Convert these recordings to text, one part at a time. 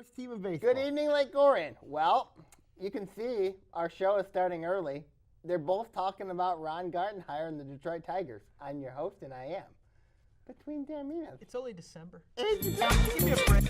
First team in baseball. Good evening, Lake Orion. Well, you can see our show is starting early. They're both talking about Ron Gartenhire and the Detroit Tigers. I'm your host, and I am Between Taorminas. It's only December. Give me a break.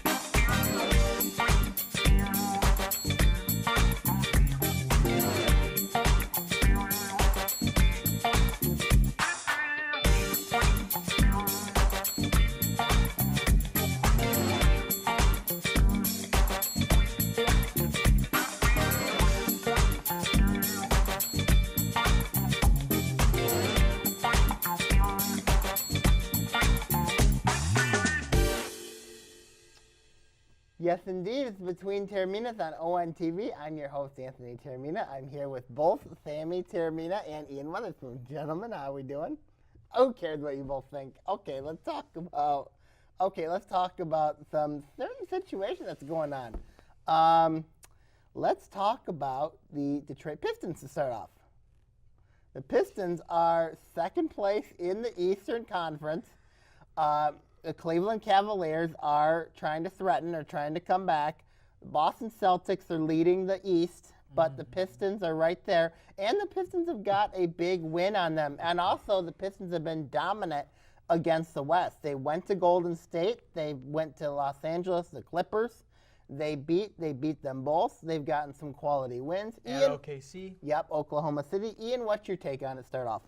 Yes, indeed. It's Between Taorminas on ONTV. I'm your host, Anthony Taormina. I'm here with both Sammy Taormina and Ian Witherspoon. Gentlemen, how are we doing? Who cares what you both think? Okay, let's talk about some certain situation that's going on. Let's talk about the Detroit Pistons to start off. The Pistons are second place in the Eastern Conference. The Cleveland Cavaliers are trying to threaten or trying to come back. The Boston Celtics are leading the East, but the Pistons are right there. And the Pistons have got a big win on them. And also, the Pistons have been dominant against the West. They went to Golden State. They went to Los Angeles, the Clippers. They beat them both. They've gotten some quality wins. At OKC. Yep, Oklahoma City. Ian, what's your take on it? Start off.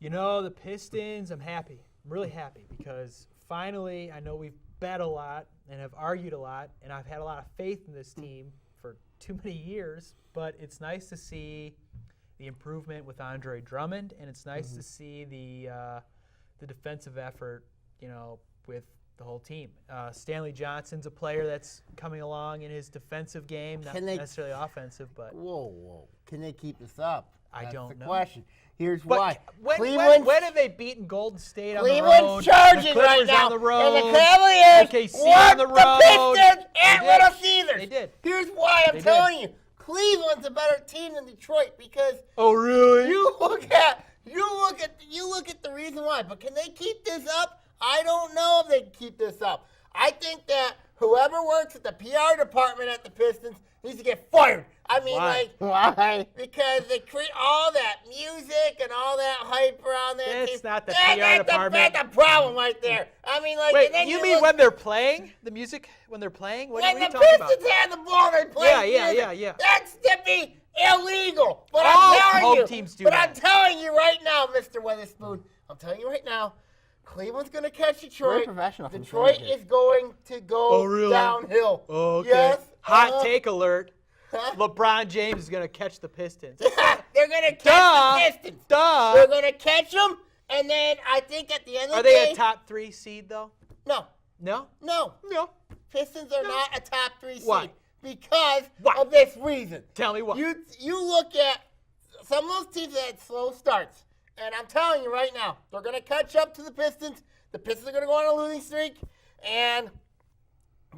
You know, the Pistons, I'm happy. I'm really happy because finally, I know we've bet a lot and have argued a lot, and I've had a lot of faith in this team for too many years, but it's nice to see the improvement with Andre Drummond, and it's nice to see the defensive effort, you know, with the whole team. Stanley Johnson's a player that's coming along in his defensive game, not necessarily offensive, but Whoa. Can they keep this up? I don't know. That's the question. Here's but why. When have they beaten Golden State on the road? Cleveland's charging right now. On the road, and the Cavaliers OKC on the road. The Pistons at Little Caesars. They did. Here's why I'm telling you. Cleveland's a better team than Detroit because oh really? You look at the reason why. But can they keep this up? I don't know if they can keep this up. I think that whoever works at the PR department at the Pistons needs to get fired. I mean, why? Because they create all that music and all that hype around that. That's not the PR department. That's the problem right there. I mean, like. Wait, you mean when they're playing the music? When they're playing? What are you talking about? When the Pistons have the ball, they play. Yeah. That's to be illegal. But all I'm telling home you. Teams do but that. I'm telling you right now, Mr. Witherspoon. I'm telling you right now. Cleveland's going to catch Detroit. Detroit is going to go downhill. Oh, okay. Yes. Hot take alert. LeBron James is going to catch the Pistons. They're going to catch the Pistons. Duh. They're going to catch them, and then I think at the end of the day. Are they a top 3 seed, though? No. No? No. No. Pistons are not a top 3 seed. Why? Because of this reason. Tell me why. You look at some of those teams that had slow starts. And I'm telling you right now, they're going to catch up to the Pistons. The Pistons are going to go on a losing streak. And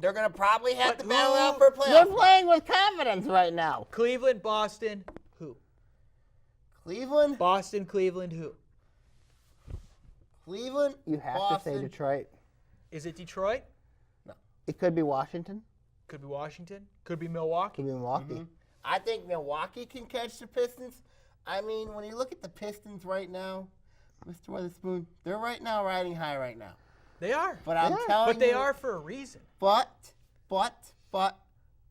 they're going to probably have to battle out for a playoff. They're playing with confidence right now. Cleveland, Boston, who? Cleveland? Boston, Cleveland, who? Cleveland, you have Boston. to say Detroit. Is it Detroit? No. It could be Washington. Could be Washington. Could be Milwaukee. Could be Milwaukee. Mm-hmm. I think Milwaukee can catch the Pistons. I mean, when you look at the Pistons right now, Mr. Witherspoon, they're right now riding high right now. They are. But I'm telling you. But they are for a reason. But,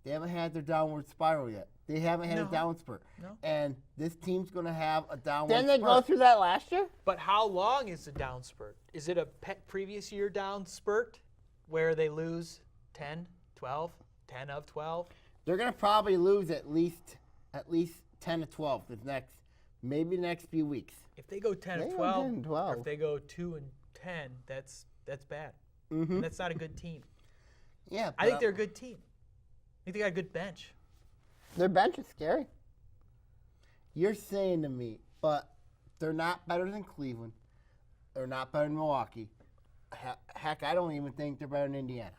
they haven't had their downward spiral yet. They haven't had a downward spurt. No. And this team's going to have a downward spurt. Didn't they go through that last year? But how long is the down spurt? Is it a previous year down spurt where they lose 10, 12, 10 of 12? They're going to probably lose at least 10 to 12 maybe the next few weeks. If they go 10 or 12, or if they go 2 and 10, that's bad. Mm-hmm. And that's not a good team. Yeah, I think they're a good team. I think they got a good bench. Their bench is scary. You're saying to me, but they're not better than Cleveland. They're not better than Milwaukee. Heck, I don't even think they're better than Indiana.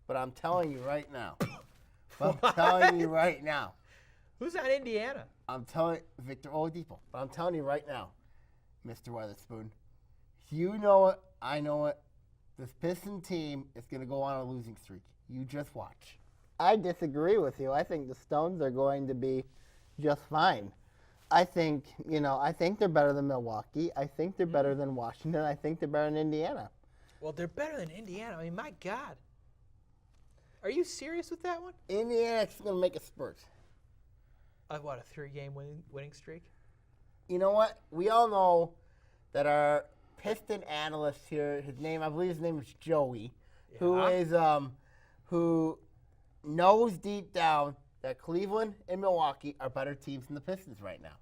But I'm telling you right now. Who's on Indiana? I'm telling Victor Oladipo. But I'm telling you right now, Mr. Witherspoon, you know it, I know it. This Piston team is going to go on a losing streak. You just watch. I disagree with you. I think the Stones are going to be just fine. I think they're better than Milwaukee. I think they're better than Washington. I think they're better than Indiana. Well, they're better than Indiana. I mean, my God. Are you serious with that one? Indiana's going to make a spurt. What, a 3-game winning streak? You know what? We all know that our Piston analyst here, I believe his name is Joey, who knows deep down that Cleveland and Milwaukee are better teams than the Pistons right now.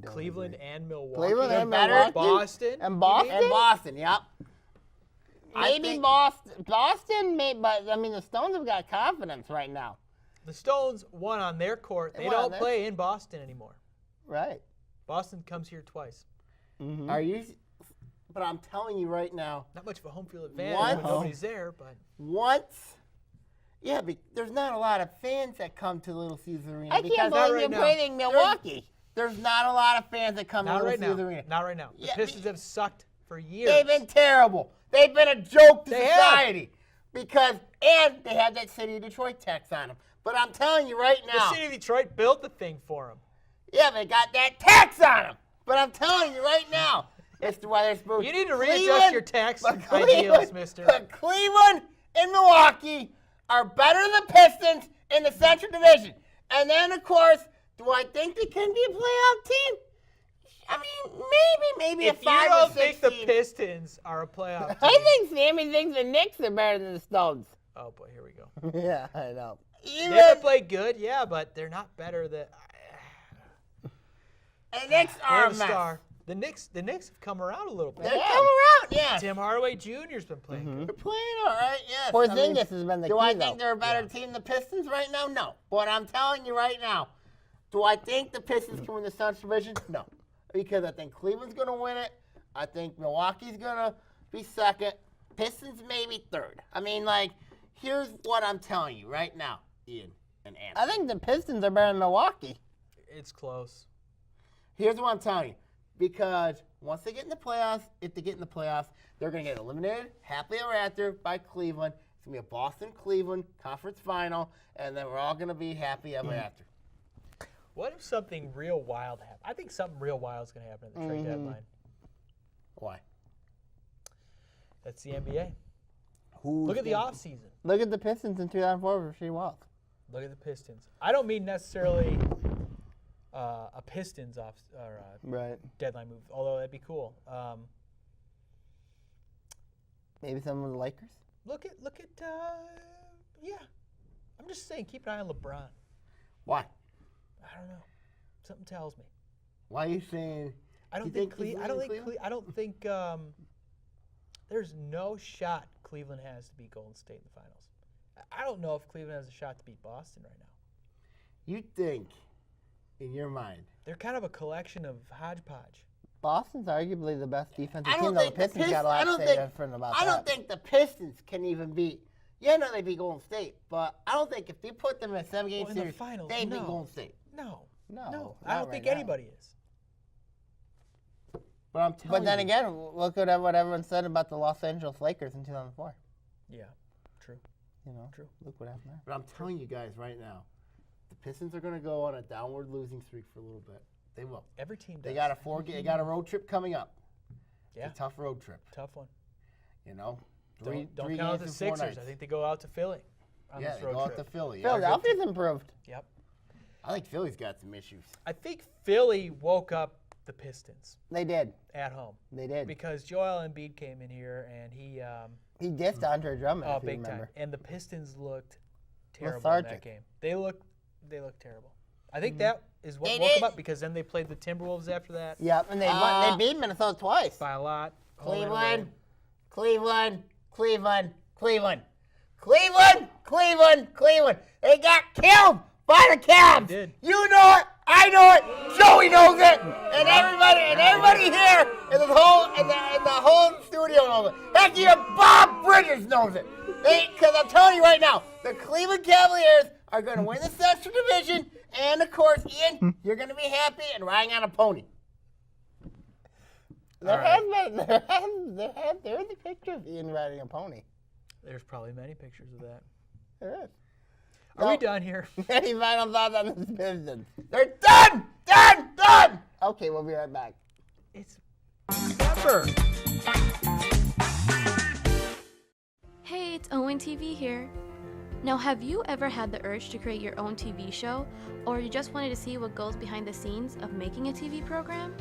Cleveland and Milwaukee. Cleveland and better. Milwaukee. Boston. And Boston? And Boston, yep. Maybe Boston, but I mean the Stones have got confidence right now. The Stones won on their court. They don't play in Boston anymore. Right. Boston comes here twice. Mm-hmm. But I'm telling you right now. Not much of a home field advantage when nobody's there, but. There's not a lot of fans that come to Little Caesars Arena. I can't believe you're playing Milwaukee. There's not a lot of fans that come to Little right Caesars now. Arena. Not right now. The Pistons have sucked for years. They've been terrible. They've been a joke to society. And they had that City of Detroit tax on them. But I'm telling you right now. The City of Detroit built the thing for them. Yeah, they got that tax on them. But I'm telling you right now, Mr. Witherspoon. You need to readjust your tax ideals, mister. But Cleveland and Milwaukee are better than the Pistons in the Central Division. And then, of course, do I think they can be a playoff team? I mean, maybe a 5 or 6 If you don't think the team. Pistons are a playoff team. I think Sammy thinks the Knicks are better than the Stones. Oh, boy, here we go. Yeah, I know. They haven't played good, yeah, but they're not better than. The Knicks are a mess. Star. The Knicks have come around a little bit. They're coming around, yeah. Tim Hardaway Jr.'s been playing good. They're playing all right, yes. Porzingis has been the key, Do I though. think they're a better team than the Pistons right now? No. But I'm telling you right now, do I think the Pistons can win the Central Division? No. Because I think Cleveland's going to win it. I think Milwaukee's going to be second. Pistons maybe third. I mean, here's what I'm telling you right now, Ian and Anthony. I think the Pistons are better than Milwaukee. It's close. Here's what I'm telling you. Because once they get in the playoffs, if they get in the playoffs, they're going to get eliminated happily ever after by Cleveland. It's going to be a Boston-Cleveland conference final, and then we're all going to be happy ever after. What if something real wild happens? I think something real wild is going to happen at the trade deadline. Why? That's the NBA. Who's Look at the offseason. Look at the Pistons in 2004 for Rasheed Wallace. Look at the Pistons. I don't mean necessarily a Pistons deadline move, although that'd be cool. Maybe some of the Lakers. Look at yeah. I'm just saying, keep an eye on LeBron. Why? I don't know. Something tells me. Why are you saying? I don't think there's no shot Cleveland has to beat Golden State in the finals. I don't know if Cleveland has a shot to beat Boston right now. You think, in your mind, They're kind of a collection of hodgepodge. Boston's arguably the best defensive I team, don't though the think Pistons got a lot to say different about that. I don't think the Pistons can even beat. Yeah, no, they beat Golden State, but I don't think if you put them in a 7-game in series, the finals, they beat no. Golden State. No. No, I don't not think right now. anybody is. But I'm telling But then you, again, look at what everyone said about the Los Angeles Lakers in 2004. Yeah, true. True. Look what happened there. But I'm telling you guys right now, the Pistons are going to go on a downward losing streak for a little bit. They will. Every team does. They got a road trip coming up. Yeah. It's a tough road trip. Tough one. You know, Don't three count out games the in 4 Sixers. nights. I think they go out to Philly on Yeah, this they road go out trip. to Philly. Philadelphia's improved. Yep. I think Philly's got some issues. I think Philly woke up the Pistons They did. at home They did. because Joel Embiid came in here and he He dissed Andre Drummond, if you big remember. time. And the Pistons looked terrible in that Lethargic. game. They looked terrible. I think that is what They woke did. them up because then they played the Timberwolves after that Yep, and they beat Minnesota twice. by a lot. Cleveland, Cleveland, Cleveland, Cleveland, Cleveland, Cleveland, Cleveland. They got killed by the Cavs. They did. You know it. I know it. Joey knows it. And everybody here in the whole studio knows it. Heck, even Bob Bridges knows it. Because I'm telling you right now, the Cleveland Cavaliers are going to win the Central Division. And, of course, Ian, you're going to be happy and riding on a pony. There is a picture of Ian riding a pony. There's probably many pictures of that. There is. Are we done here? Any final thoughts on the Pistons? They're done! Done! Done! Okay, we'll be right back. It's September. Hey, it's ONTV here. Now, have you ever had the urge to create your own TV show, or you just wanted to see what goes behind the scenes of making a TV program?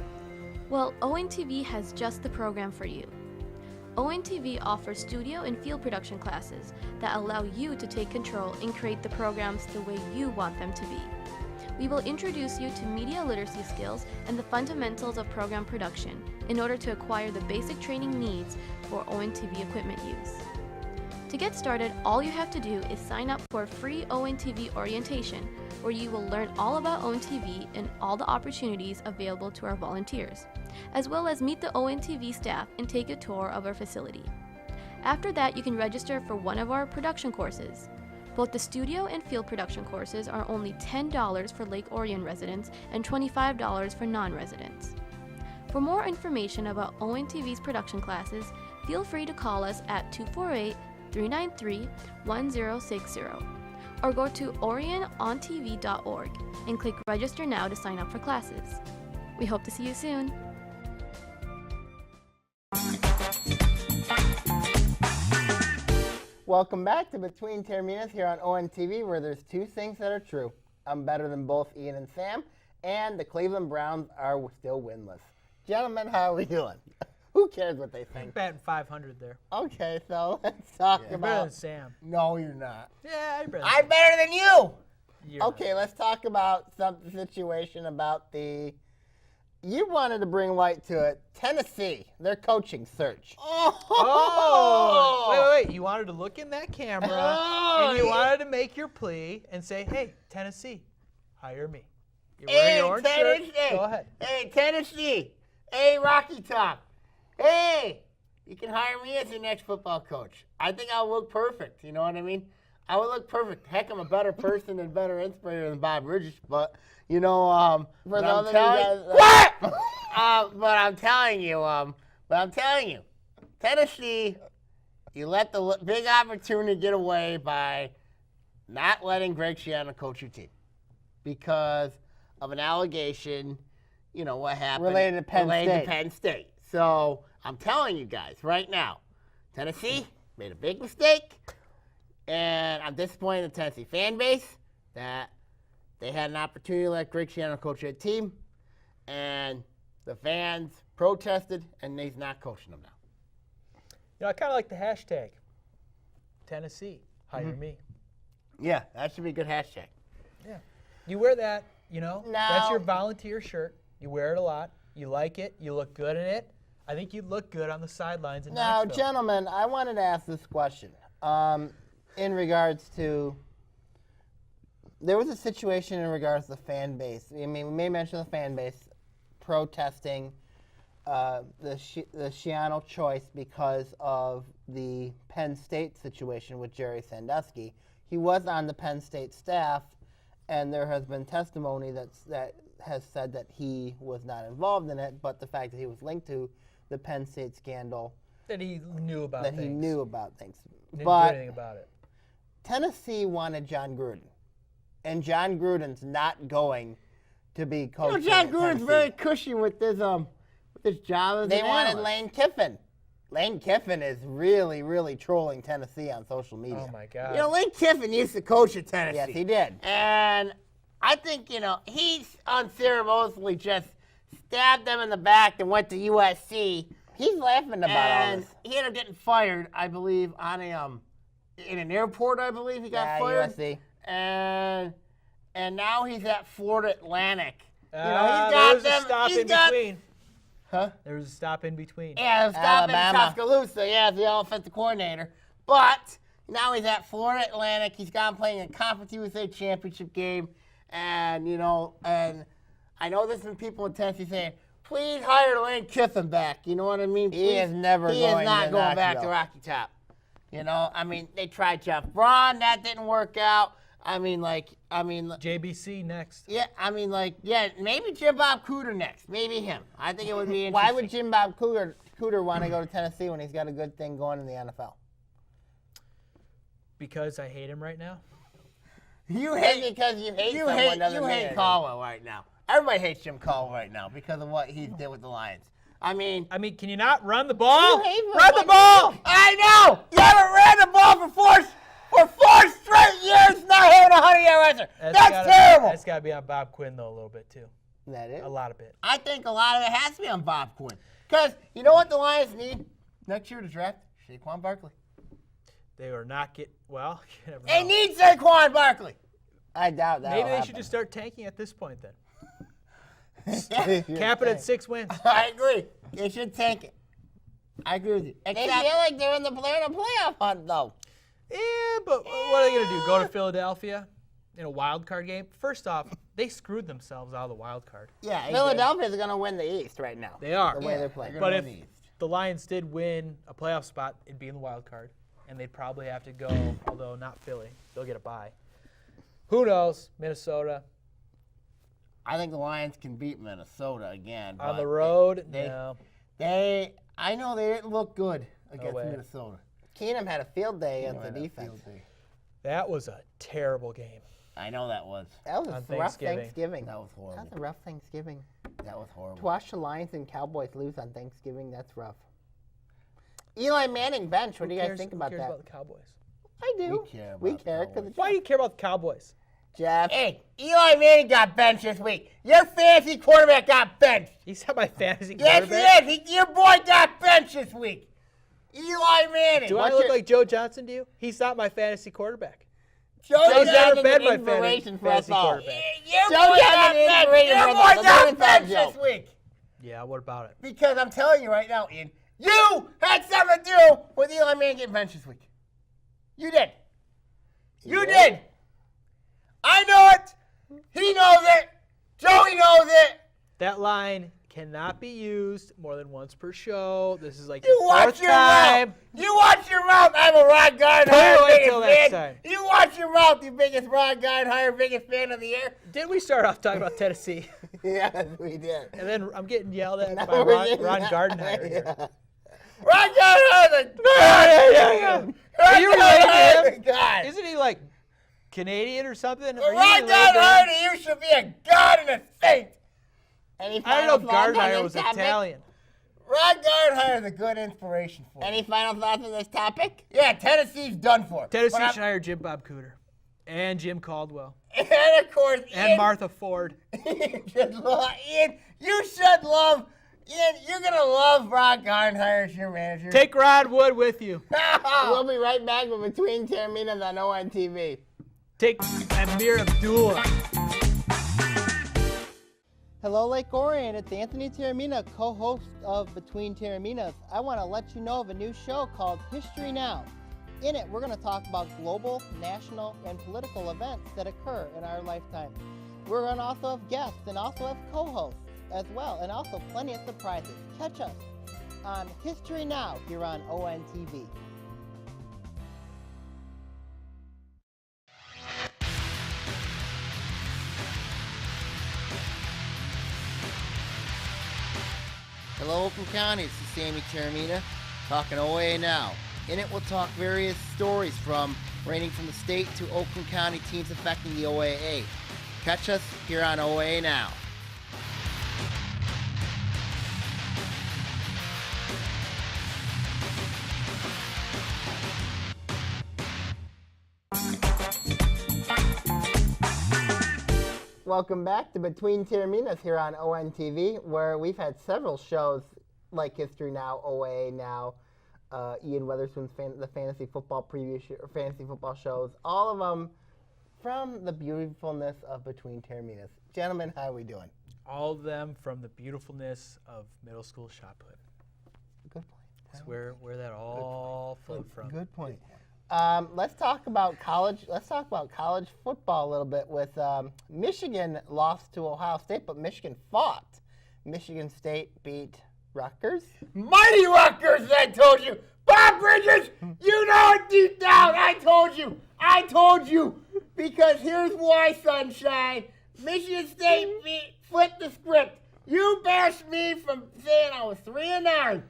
Well, ONTV has just the program for you. ONTV offers studio and field production classes that allow you to take control and create the programs the way you want them to be. We will introduce you to media literacy skills and the fundamentals of program production in order to acquire the basic training needs for ONTV equipment use. To get started, all you have to do is sign up for a free ONTV orientation, where you will learn all about ONTV and all the opportunities available to our volunteers, as well as meet the ONTV staff and take a tour of our facility. After that, you can register for one of our production courses. Both the studio and field production courses are only $10 for Lake Orion residents and $25 for non-residents. For more information about ONTV's production classes, feel free to call us at 248-393-1060 or go to orionontv.org and click Register Now to sign up for classes. We hope to see you soon. Welcome back to Between Taorminas here on ONTV, where there's two things that are true. I'm better than both Ian and Sam, and the Cleveland Browns are still winless. Gentlemen, how are we doing? Who cares what they think? Batting 500 there. Okay, so let's talk You're better than about... Sam. No, you're not. Yeah, you're better. I'm better than you! You're Okay, let's talk about the situation about the... You wanted to bring light to it. Tennessee, their coaching search. Oh! Wait. You wanted to look in that camera, and you wanted to make your plea and say, hey, Tennessee, hire me. You're wearing your orange shirt. Go ahead. Hey, Tennessee. Hey, Rocky Top. Hey, you can hire me as your next football coach. I think I'll look perfect. You know what I mean? I would look perfect. Heck, I'm a better person and better inspirator than Bob Bridges, but you know, but I'm telling you, Tennessee, you let the big opportunity get away by not letting Greg Schiano coach your team because of an allegation. You know what happened Related to Penn State. So I'm telling you guys right now, Tennessee made a big mistake, and I'm disappointed in the Tennessee fan base that they had an opportunity to let Greg Schiano coach their team, and the fans protested, and he's not coaching them now. You know, I kind of like the hashtag. Tennessee, hire me. Yeah, that should be a good hashtag. Yeah. You wear that, you know, Now- that's your volunteer shirt. You wear it a lot. You like it. You look good in it. I think you'd look good on the sidelines in Now, Knoxville. gentlemen, I wanted to ask this question in regards to. There was a situation in regards to the fan base. I mean, we may mention the fan base protesting the Schiano choice because of the Penn State situation with Jerry Sandusky. He was on the Penn State staff, and there has been testimony that has said that he was not involved in it, but the fact that he was linked to the Penn State scandal. That he knew about That things. he knew about things. Didn't But do anything about it. Tennessee wanted John Gruden, and John Gruden's not going to be coaching. John at Gruden's Tennessee. very cushy with his job as They an wanted analyst. Lane Kiffin. Lane Kiffin is really, really trolling Tennessee on social media. Oh, my God. You know, Lane Kiffin used to coach at Tennessee. Yes, he did. And I think, you know, he's unceremoniously just stabbed them in the back and went to USC. He's laughing about all And this. he ended up getting fired, I believe, on a in an airport, I believe he got Yeah, fired. USC. And now he's at Florida Atlantic. You know, there was a stop in between. Huh? There was a stop in between. Yeah, stop in Alabama. Tuscaloosa. Yeah, the offensive coordinator. But now he's at Florida Atlantic. He's gone playing a Conference USA championship game. And, you know, and I know there's some people in Tennessee saying, please hire Lane Kiffin back. You know what I mean? He is never He going is not to going back to Knoxville. Rocky Top. You know, I mean, they tried Jeff Braun. That didn't work out. JBC next. Maybe Jim Bob Cooter next. Maybe him. I think it would be interesting. Why would Jim Bob Cooter want to go to Tennessee when he's got a good thing going in the NFL? Because I hate him right now. You Just hate because you hate you someone hate doesn't you mean hate anything. Caldwell right now. Everybody hates Jim Caldwell right now because of what he did with the Lions. I mean, can you not run the ball? You hate Run the him. ball! I know you haven't ran the ball for 4 straight years, not having a 100-yard rusher. That's terrible. That's got to be on Bob Quinn, though, a little bit, too. That is. A lot of it. I think a lot of it has to be on Bob Quinn because you know what the Lions need next year to draft? Saquon Barkley. They are not get well. You never They know. need Saquon Barkley. I doubt that. Maybe they should just start tanking at this point then. Cap it it at 6 wins. I agree. They should tank it. I agree with you. They Except, feel like they're in the playoff hunt, though. Yeah, but what are they going to do? Go to Philadelphia in a wild card game? First off, they screwed themselves out of the wild card. yeah, Philadelphia's going to win the East right now. They are. The way they're playing. they're But gonna if win the East. the Lions did win a playoff spot, it'd be in the wild card, and they'd probably have to go, although not Philly. They'll get a bye. Who knows? Minnesota. I think the Lions can beat Minnesota again. On but the road? they- No. I know they didn't look good against way. Minnesota. Keenum had a field day against the Right, that defense. field day. That was a terrible game. I know that was. That was On a rough Thanksgiving. Thanksgiving. That was That was horrible. a rough Thanksgiving. That was horrible. To watch the Lions and Cowboys lose on Thanksgiving, that's rough. Eli Manning bench. What do you guys think about who that? cares about the Cowboys? I do. We care We about care Cowboys. because Why do you care about the Cowboys? Jeff. Hey, Eli Manning got benched this week. Your fantasy quarterback got benched. He's not my fantasy Yes, quarterback. he is. Your boy got benched this week. Eli Manning. Do I What's look your- like Joe Johnson to you? He's not my fantasy quarterback. Joe He's never Johnson's been an my inspiration for us fantasy all. quarterback. Your Joe boy Johnson got is benched. great Your for boy us. got Don't insult benched Joe. this week. Yeah, what about it? Because I'm telling you right now, Ian, you had something to do with Eli Manning getting benched this week. You did. You did. I know it. He knows it. Joey knows it. That line cannot be used more than once per show. This is like You the watch fourth your time. mouth. You watch your mouth. I'm a Ron Put it Gardenhire away biggest till next fan. time. You watch your mouth, you biggest Ron Gardenhire biggest fan of the year. Didn't we start off talking about Tennessee? Yes, we did. And then I'm getting yelled at Now by we're Ron getting- Gardenhire here. Yeah. Ron Gardenhire the God. Are you related to Ron him? Gardenhire the God. Isn't he like Canadian or something? Are you Ron related to him? Gardenhire, you should be a god and a saint. Any I don't know if final thoughts on Gardenhire this was topic? Italian. Ron Gardenhire is a good inspiration for me. Any final thoughts on this topic? Yeah, Tennessee's done for. Tennessee But I'm- should hire Jim Bob Cooter and Jim Caldwell And of course, and Martha Ford. Ian, you should love. Ian, you're gonna love Ron Gardenhire as your manager. Take Rod Wood with you. We'll be right back with Between Taorminas on ONTV. Take Amir Abdullah. Hello, Lake Orion. It's Anthony Taormina, co-host of Between Taorminas. I want to let you know of a new show called History Now. In it, we're going to talk about global, national, and political events that occur in our lifetime. We're going to also have guests and also have co-hosts as well, and also plenty of surprises. Catch us on History Now here on ONTV. Hello, Oakland County. This is Sammy Taormina talking OA Now. In it, we'll talk various stories from ranging from the state to Oakland County teams affecting the OAA. Catch us here on OA Now. Welcome back to Between Taorminas here on ONTV, where we've had several shows like History Now, OA Now, Ian Witherspoon's the fantasy football preview or fantasy football shows, all of them from the beautifulness of Between Taorminas. Gentlemen, how are we doing? All of them from the beautifulness of middle school shot put. Good point. That's where that all flowed from. Good point. Let's talk about college. Let's talk about college football a little bit. With Michigan lost to Ohio State, but Michigan fought. Michigan State beat Rutgers. Mighty Rutgers, I told you. Bob Bridges, you know it deep down. I told you. Because here's why, sunshine. Michigan State flipped the script. You bashed me from saying I was 3-9.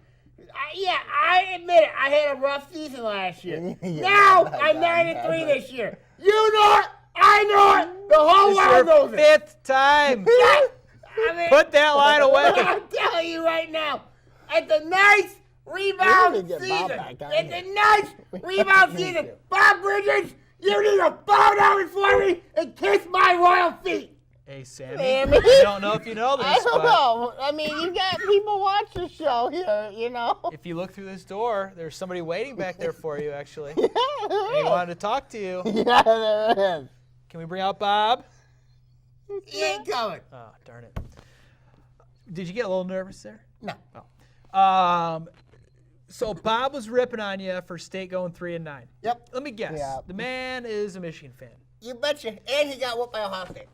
I admit it. I had a rough season last year. Yeah, Now my I'm God, 9-3 man. this year. You know it. I know it. The whole This is world your knows it. 5th time. I mean, Put that line away. I'm telling you right now, it's a nice rebound We need to get Bob season. back on It's here. a nice rebound need season. to. Bob Bridges, you need to bow down before me and kiss my royal feet. Hey, Sammy. Sammy. I don't know if you know this, I don't but know. I mean, you got people watch the show here, you know. if you look through this door, there's somebody waiting back there for you, actually. Yeah, He there is. wanted to talk to you. Yeah, there is. Can we bring out Bob? He ain't coming. Oh, darn it. Did you get a little nervous there? No. So Bob was ripping on you for State going 3-9. Yep. Let me guess. Yeah. The man is a Michigan fan. You betcha. And he got whooped by Ohio State.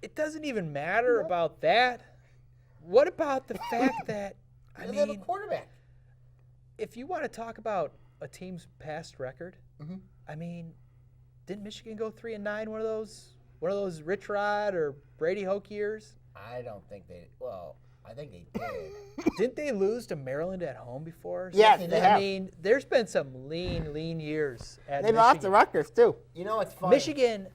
It doesn't even matter about that. What about the fact that, He I doesn't have a mean, quarterback. if you want to talk about a team's past record, Mhm. I mean, didn't Michigan go 3-9 one of those Rich Rod or Brady Hoke years? I don't think they. Well, I think they did. Didn't they lose to Maryland at home before? or Yes, something? they I have. mean, there's been some lean years at They Michigan. lost to Rutgers, too. You know what's funny? Michigan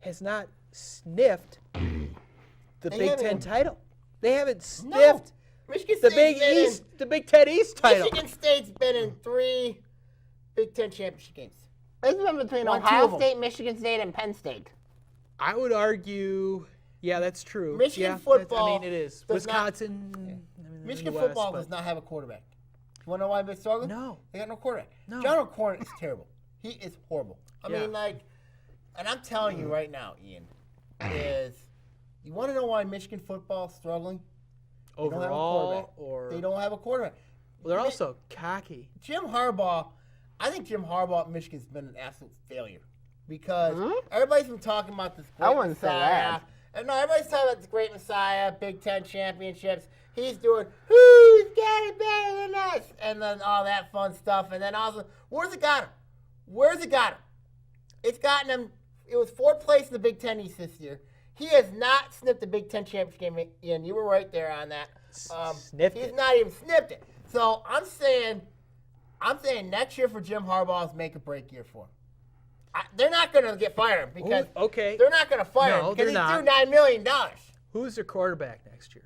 has not sniffed the They Big haven't Ten even- title. They haven't No. sniffed Michigan the State's Big been in- East, the Big Ten East title. Michigan State's been in 3 Big Ten championship games. It's been between Won 2 Ohio of 'em. State, Michigan State, and Penn State. I would argue, yeah, that's true. Michigan yeah, football I mean, it is. does not- Wisconsin. I mean, they're in Michigan the West, football but- does not have a quarterback. You want to know why they're struggling? No. They got no quarterback. No. John O'Corn is terrible. He is horrible. I Yeah. mean, like, and I'm telling you right now, Ian, is you want to know why Michigan football is struggling? They don't have a Overall, quarterback. or They don't have a quarterback. well, they're also cocky. Jim Harbaugh, I think Jim Harbaugh at Michigan's been an absolute failure because everybody's been talking about this great I wouldn't say Messiah. that. And no, everybody's talking about this great Messiah, Big Ten championships. He's doing, who's got it better than us? And then all that fun stuff. And then also, where's it got him? Where's it got him? It's gotten him, it was 4th place in the Big Ten East this year. He has not snipped the Big Ten championship game, Ian. You were right there on that. Sniffed He's it. not even snipped it. So I'm saying next year for Jim Harbaugh is make or break year for him. They're not going to get fired because okay. they're not going to fire No, him because they're he's not. due $9 million. Who's their quarterback next year?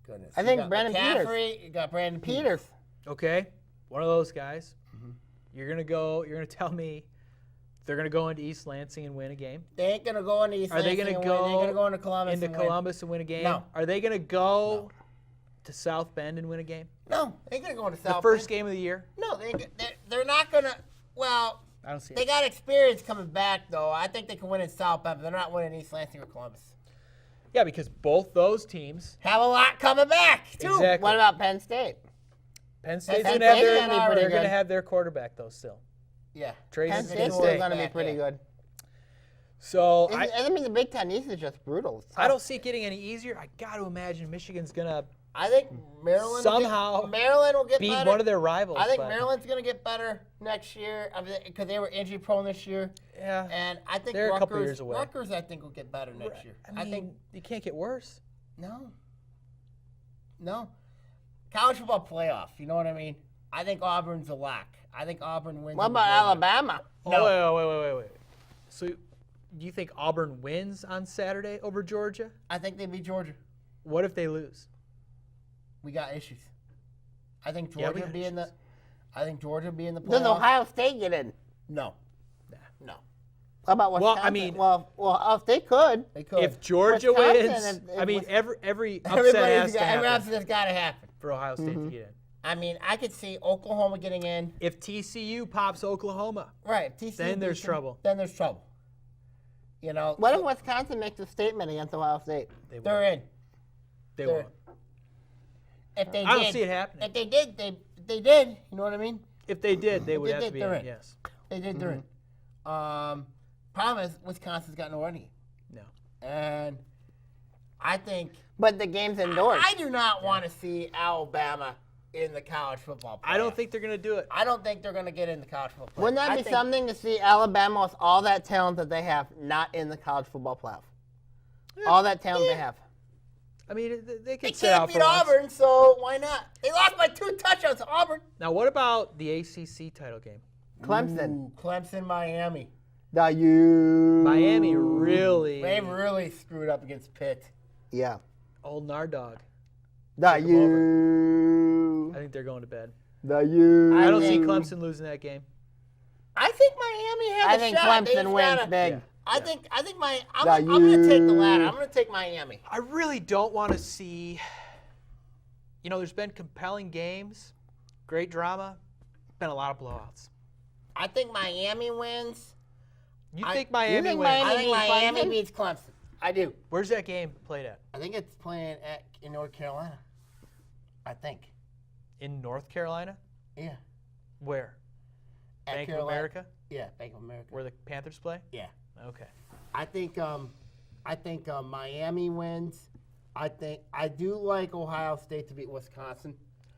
Goodness. I You think got Brandon Peters. McCaffrey, You got Brandon Peters. Okay, one of those guys. You're gonna go. You're gonna tell me they're gonna go into East Lansing and win a game. They ain't going to go into East Are they Lansing gonna and win. They ain't go going to go into Columbus into and win. Columbus and win a game? No. Are they gonna go to South Bend and win a game? No, they ain't going to go into South The first Bend. game of the year? No, they're not going to. Well, I don't see they it. got experience coming back, though. I think they can win in South Bend, but they're not winning East Lansing or Columbus. Yeah, because both those teams. Have a lot coming back, too. Exactly. What about Penn State? Pretty State's Penn gonna have State's their. gonna be pretty They're gonna good. have their quarterback though still. Yeah. Trace Penn is State's gonna still stay. going to be Back, pretty yeah. good. So I mean, the Big Ten East is just brutal. It's I tough. don't see it getting any easier. I got to imagine Michigan's gonna I think Maryland Somehow Maryland will get beat better. one of their rivals. I think but, Maryland's going to get better next year because they were injury prone this year. Yeah. And I think They're a couple Rutgers, years away. Rutgers, I think, will get better next year. I mean, you can't get worse. No. College football playoff, you know what I mean? I think Auburn's a lock. I think Auburn wins. What over about Georgia. Alabama? No. Oh, wait. So, do you think Auburn wins on Saturday over Georgia? I think they beat Georgia. What if they lose? We got issues. I think Yeah, we Georgia got be in the. issues. I think Georgia be in the playoffs. Does Ohio State get in? No. No. How about Well, Wisconsin? I mean- well, if they could. They could. If Georgia Wisconsin, wins, if I mean, Wis- every upset has to every happen upset has got to happen. for Ohio State to get in. I mean, I could see Oklahoma getting in. If TCU pops Oklahoma, Right. TCU Then there's beats them, trouble. Then there's trouble. You know. What if Wisconsin makes a statement against Ohio State? they they're won't. in? They they're- won't. If they I did, don't see it happening. If they did, they did. You know what I mean? If they did, they would they have to did, be they're in. in. Yes. They did. They're in. Problem is, Wisconsin's got no running. No. And I think But the game's indoors. I do not want to see Alabama in the college football playoff. I don't think they're gonna do it. I don't think they're going to get in the college football playoff. Wouldn't that I be think- something to see Alabama with all that talent that they have not in the college football playoff? All that talent they have. I mean, they They could sit can't out beat for once. Auburn, so why not? They lost by 2 touchdowns to Auburn. Now, what about the ACC title game? Clemson. Ooh, Clemson, Miami. The U. Miami really. They really screwed up against Pitt. Yeah. Old Nardog. The Take 'em U. I think they're going to bed. The U. I don't see Clemson losing that game. I think Miami has I a think shot. They Clemson just wins gotta- big. Yeah. I'm going to take the ladder. I'm going to take Miami. I really don't want to see. There's been compelling games, great drama, been a lot of blowouts. I think Miami wins. You I- think Miami think wins? Miami- I think beats Miami Clemson? beats Clemson. I do. Where's that game played at? I think it's playing in North Carolina. I think. In North Carolina? Yeah. Where? At Bank of Carolina. America? Yeah, Bank of America. Where the Panthers play? Yeah. Okay. I think Miami wins. I do like Ohio State to beat Wisconsin.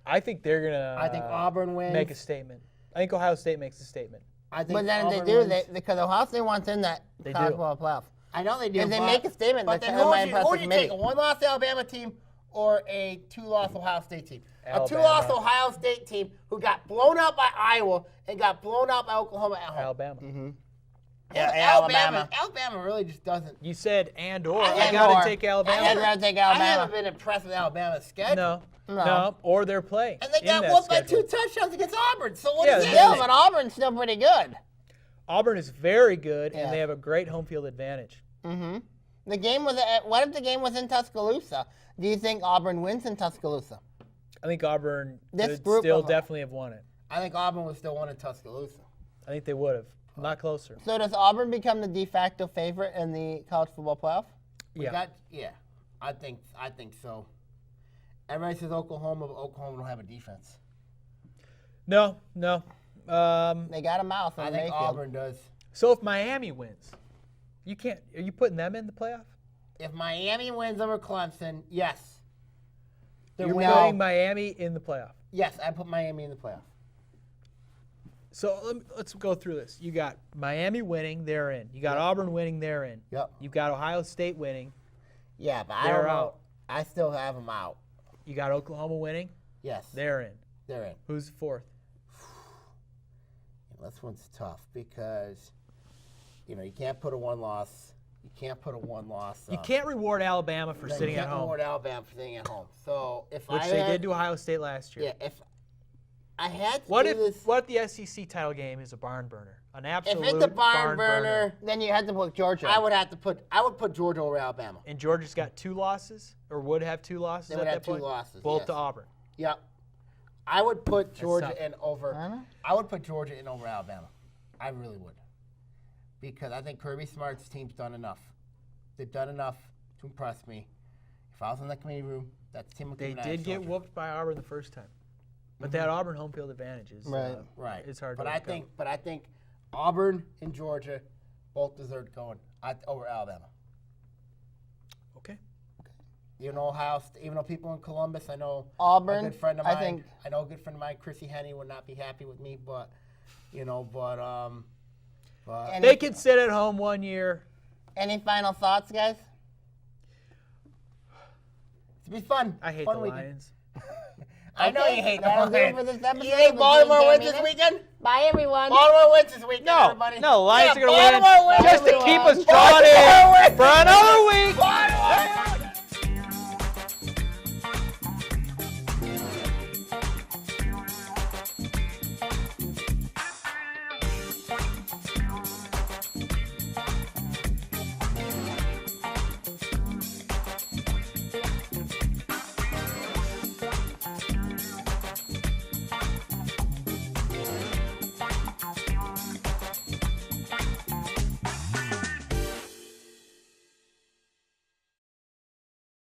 I think they're going to I think Auburn wins. make a statement. I think Ohio State makes a statement. I think But then if Auburn they do, wins. because Ohio State wants in that They college do. football playoff. I know they do. If they but- make a statement, but that then might who impress would the you take? A committee. one-loss Alabama team or a two-loss Ohio State team? Alabama. A two-loss Ohio State team who got blown out by Iowa and got blown out by Oklahoma at home. Alabama. Yeah, Alabama really just doesn't. You said and/or. I I and got or. to take I'd Alabama. rather take I Alabama. haven't been impressed with Alabama's schedule. No. Or their play. And they in got that whooped by schedule. 2 touchdowns against Auburn. So what Yeah, is they it? Still, but Auburn's still pretty good. Auburn is very good, Yeah. and they have a great home field advantage. The game was. What if the game was in Tuscaloosa? Do you think Auburn wins in Tuscaloosa? I think Auburn This could group still of- definitely have won it. I think Auburn would still win in Tuscaloosa. I think they would have. Not closer. So does Auburn become the de facto favorite in the college football playoff? I think so. Everybody says Oklahoma, but Oklahoma don't have a defense. No. They got a mouth on I think Mayfield. Auburn does. So if Miami wins, you can't. Are you putting them in the playoff? If Miami wins over Clemson, yes. They're You're winning. putting Miami in the playoff. Yes, I put Miami in the playoff. So let's go through this. You got Miami winning, they're in. You got Auburn winning, they're in. Yep. You've got Ohio State winning. Yeah, but I They're don't know. out. I still have them out. You got Oklahoma winning, Yes, they're in. they're in. Who's fourth? This one's tough because, you can't put a one-loss. You can't put a one-loss. You can't reward Alabama for sitting at home, Reward Alabama for sitting at home. So if which I they had, did to Ohio State last year. Yeah, if I had to What do if this, the SEC title game is a barn burner? An if absolute it's a barn burner, Then you had to put Georgia. I would put Georgia over Alabama. And Georgia's got 2 losses, or would have 2 losses They at would that have 2 point? losses, Both yes. to Auburn. Yep. I would put Georgia tough. in over. Huh? I would put Georgia in over Alabama. I really would, because I think Kirby Smart's team's done enough. They've done enough to impress me. If I was in that committee room, that team would. They come out did get Georgia. whooped by Auburn the first time. But that Auburn home field advantage is Right. Right. It's hard but to I overcome. think Auburn and Georgia both deserve going over Alabama. Okay. Even though people in Columbus, I know Auburn, a good friend of I mine. think- I know a good friend of mine, Chrissy Henney, would not be happy with me, but And They can sit at home 1 year. Any final thoughts, guys? it'd be fun. I hate fun the weekend. Lions. I know you hate the that'll do it Lions. for this episode You think of Baltimore Ian wins this Taormina. weekend? Bye, everyone. Baltimore wins this weekend, No, everybody. no, the Lions Yeah, are going to win Baltimore wins just to this keep us weekend. drawn Baltimore in wins for this